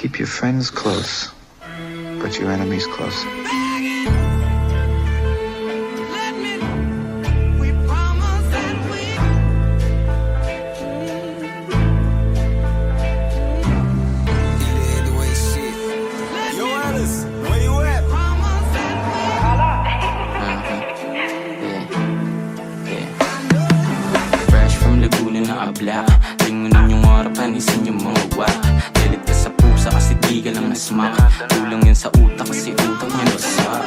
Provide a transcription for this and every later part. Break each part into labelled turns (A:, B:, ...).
A: Keep your friends close, but your enemies closer.
B: Fresh from Laguna na abla, lingunin yung harapan, isin yung mga wak. Galit ka sa pusa kasi di ka lang nasmak. Kulang yan sa utak kasi utak niya nasak.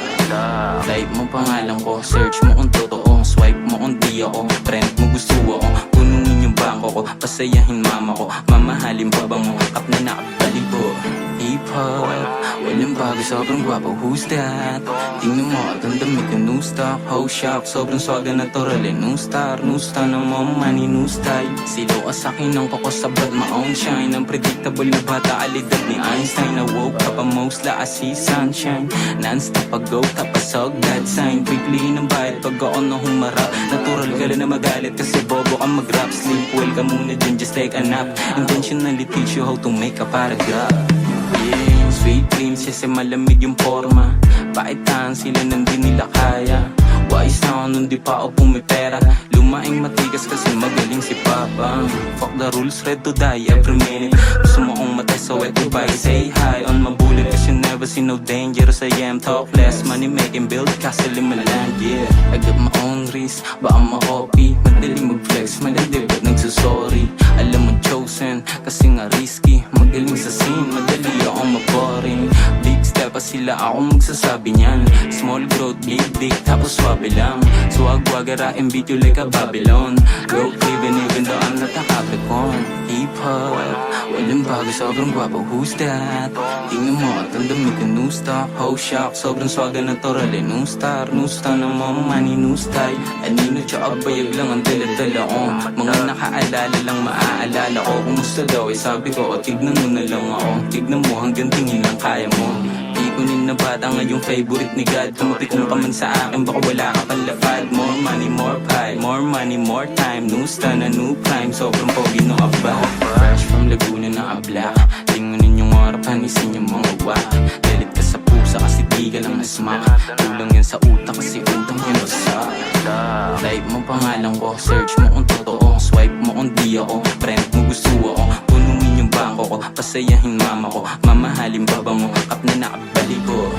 B: Type mo pangalan ko, search mo kung totoo, swipe mo kung di ako, friend mo gusto ako, punuin yung bangko ko, pasayahin mama ko, mamahalin pa ba mo, kap na nakabaligo. Hip-hop, walang bago, sobrang gwapo, who's that? Tingnan mo, agang damit yung new stock, whole shop, sobrang swaga natural, new star na mo, money, new style. Silo ka sa'kin ng koko sa blood, my own shine, unpredictable na bata, alidad ni Einstein. Na woke up, most la, I see sunshine, non-stop pag-go, tapasog, that sign, pipiliin ng bayad pag ako na humarap. Natural ka lang na magalit kasi bobo ka mag-rap. Sleep well ka muna dyan, just take a nap. Intentionally teach you how to make a paragraph. Yeah, sweet dreams kasi malamig yung forma. Paitaan sila nang di nila kaya. Wise na ako nung di pa ako pumipera. Lumaing matigas kasi magaling si Papa. Fuck the rules, ready to die every minute. Gusto mo kong matay so wet to buy. Say hi on my bullet cause you never see no dangerous. I am talk less, money making, build castle in my land, yeah. I got my own risk, baka ma-copy. Madaling mag-flex, malandi ba't nagsasorry. Alam mo chosen, kasi nga risky. Magaling sa scene, madali akong ma-boring. Big step pa sila, ako magsasabi niyan. Small growth, big dick, tapos swabe lang. Swag, wagarain, beat you like a Babylon. Go living even though I'm not a Capricorn. Hip-hop, walang bago, sobrang gwapo, who's that? Tingnan mo, at ang damit yung new stock, whole shop, sobrang swaga natural, new star na mo, money, new style. Anino tsaka bayag lang ang dala-dala ko. Mga nakaalala lang maaalala ko. Kumusta daw, sabi ko, tignan mo na lang ako. Tignan mo hanggang tingin lang kaya mo. Ikunin na bata nga yung favorite ni God. Kumapit mo ka man sa akin, baka wala ka pang lapad. More money, more pie, more money, more time. New star na new prime, sobrang pogi no aba. Fresh from Laguna na abla, lingunin yung harapan, isin yung mga wak. Galit ka sa pusa kasi di ka lang nasmak. Kulang yan sa utak kasi utak niya nasak. Type mo pangalan ko, search mo kung totoo, swipe mo kung di ako, friend mo gusto ako, punuin yung bangko ko, pasayahin mama ko, mamahalin pa ba mo, kap na nakabaligo.